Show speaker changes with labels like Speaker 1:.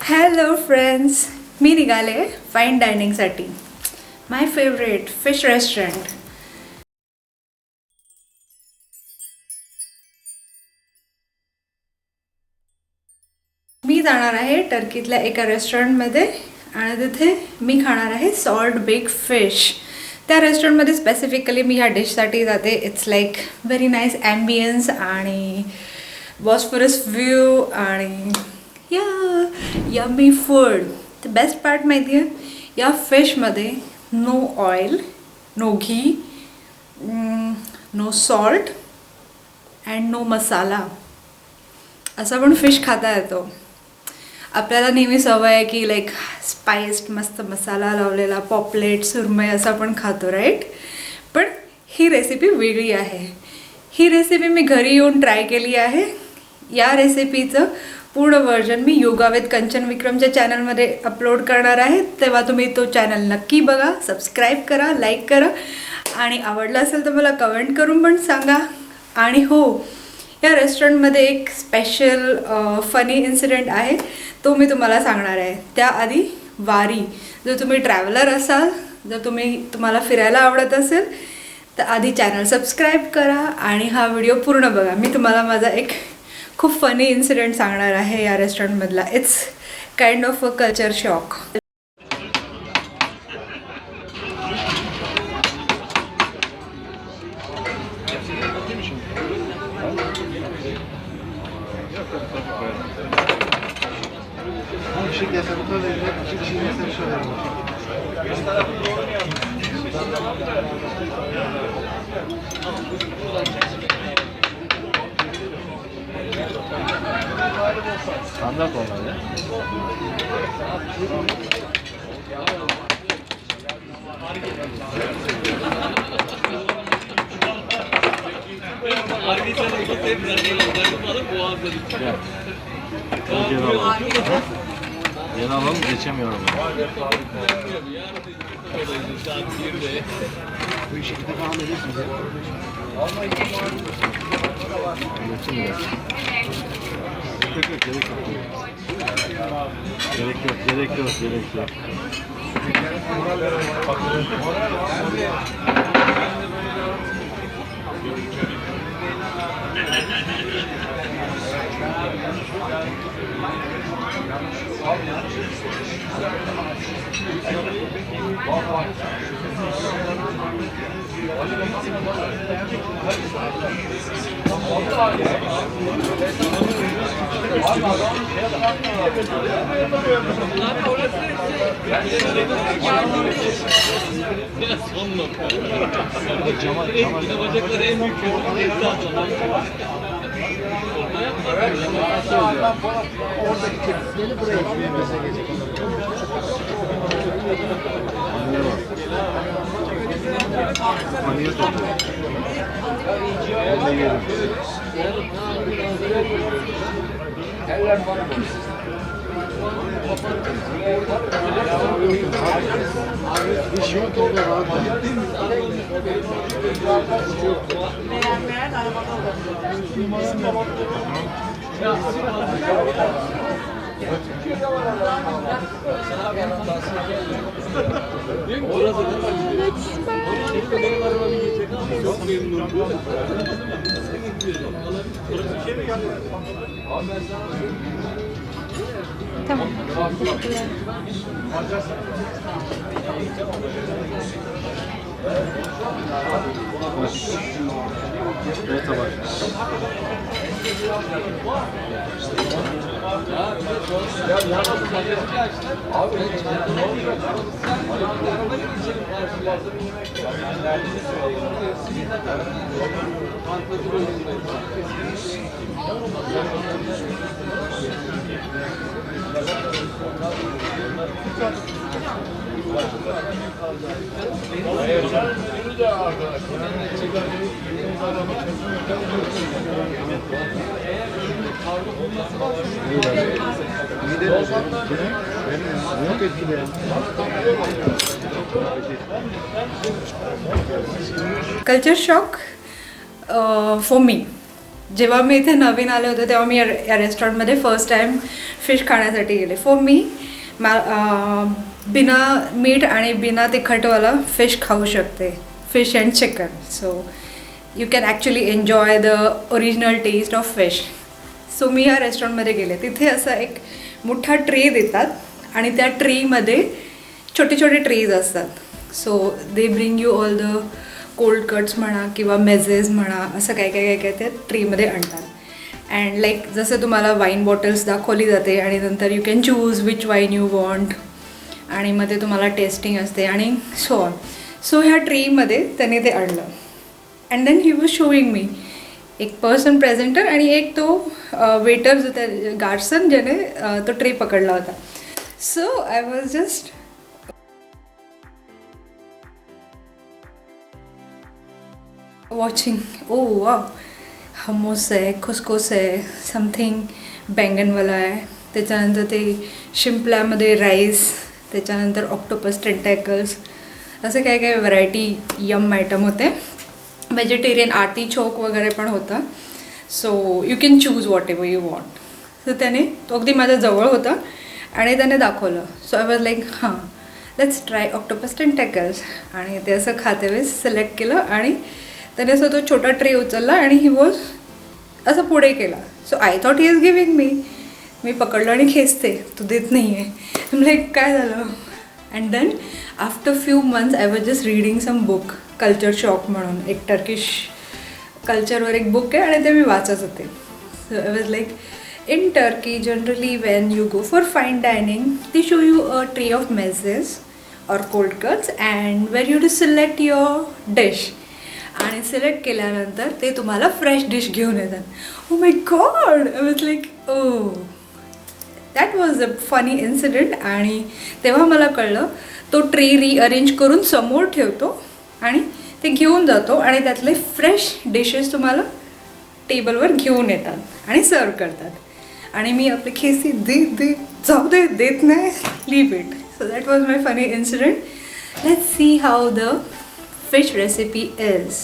Speaker 1: Hello friends, मी निघाले fine डायनिंगसाठी. माय favourite fish restaurant. मी जाणार आहे टर्कीतल्या एका रेस्टॉरंटमध्ये आणि तिथे मी खाणार आहे सॉल्ट बेक फिश. त्या रेस्टॉरंटमध्ये स्पेसिफिकली मी ह्या डिशसाठी जाते. It's like very nice ambience आणि बॉस्फरस व्ह्यू आणि yummy food. The best part माहिती आहे, या फिशमध्ये no oil, no ghee, no salt and no masala. असा पण फिश खाता येतो. आपल्याला नेहमी सवय आहे की लाईक स्पाइस्ड मस्त मसाला लावलेला पॉपलेट सुरमई असं आपण खातो, राईट. पण ही रेसिपी वेगळी आहे. ही रेसिपी मी घरी येऊन ट्राय केली आहे. या रेसिपीचं पूर्ण व्हर्जन मी योगा विथ कंचन विक्रमच्या चॅनलमध्ये अपलोड करणार आहे, तेव्हा तुम्ही तो चॅनल नक्की बघा, सबस्क्राईब करा, लाईक करा आणि आवडलं असेल तर मला कमेंट करून पण सांगा. आणि हो, या रेस्टॉरंटमध्ये एक स्पेशल फनी इन्सिडेंट आहे, तो मी तुम्हाला सांगणार आहे. त्याआधी वारी, जर तुम्ही ट्रॅव्हलर असाल, जर तुम्हाला फिरायला आवडत असेल तर आधी चॅनल सबस्क्राईब करा आणि हा व्हिडिओ पूर्ण बघा. मी तुम्हाला माझा एक खूप फनी इन्सिडेंट सांगणार आहे या रेस्टॉरंटमधला. It's kind of a culture shock.
Speaker 2: Standart onlar ya. Yeni alalım, geçemiyorum. Bu işi bir defa alabilirsiniz. Gerek yok.
Speaker 1: Tamam. Teşekkürler.
Speaker 2: Evet, tamam.
Speaker 1: Culture shock for me. जेव्हा मी इथे नवीन आले होते तेव्हा मी या रेस्टॉरंटमध्ये फर्स्ट टाईम फिश खाण्यासाठी गेले. फॉर मी बिना मीठ आणि बिना तिखटवाला फिश खाऊ शकते, fish and chicken. So you can actually enjoy the original taste of fish. सो मी या रेस्टॉरंटमध्ये गेले. तिथे असा एक मोठा ट्रे देतात आणि त्या ट्रेमध्ये छोटे छोटे ट्रेज असतात. So they bring you all the cold cuts म्हणा किंवा मेजेस म्हणा, असं काय काय काय काय त्या ट्रेमध्ये आणतात. अँड लाईक जसं तुम्हाला वाईन बॉटल्स दाखवली जाते आणि नंतर you can choose which wine you want आणि मग ते तुम्हाला टेस्टिंग असते आणि सो ऑन. सो ह्या ट्रेमध्ये त्याने ते आणलं and then he was showing me. एक पर्सन प्रेझेंटर आणि एक तो वेटर जो त्या गार्सन ज्याने तो ट्रे पकडला होता. So I was just watching. Oh wow, hummus आहे, खुसखुस आहे, समथिंग बैंगनवाला आहे, त्याच्यानंतर ते शिंपल्यामध्ये राईस, त्याच्यानंतर ऑक्टोपस टेंटॅकल्स, असे काय काय व्हरायटी यम आयटम होते. व्हेजिटेरियन आर्टिचोक वगैरे पण होता. So you can choose whatever you want. तर त्याने तो अगदी माझ्या जवळ होता आणि त्याने दाखवलं. सो आय वॉज लाईक हां लेट्स ट्राय ऑक्टोपस टेंटॅकल्स. आणि ते असं खाते वेळेस सिलेक्ट केलं आणि त्याने असं तो छोटा ट्रे उचलला आणि ही वॉज असं पुढे केला. So I thought he is giving me पकडलं आणि खेचते, तू देत नाही आहे. लाईक काय झालं. And then after few months I was just reading some book, culture shock म्हणून एक टर्किश कल्चरवर एक बुक आहे आणि ते मी वाचत होते. So I was like in Turkey generally when you go for fine dining they show you a tray of mezes or cold cuts and where you to select your dish. आणि select केल्यानंतर ते तुम्हाला fresh dish घेऊन येतात. Oh my god, I was like oh that was a funny incident. आणि तेव्हा मला कळलं तो ट्रे रिअरेंज करून समोर ठेवतो आणि ते घेऊन जातो आणि त्यातले फ्रेश डिशेस तुम्हाला टेबलवर घेऊन येतात आणि सर्व करतात. आणि मी आपली खेसी दे जाऊ दे, देत नाही, leave it. So that was my funny incident. Let's see how the fish recipe is.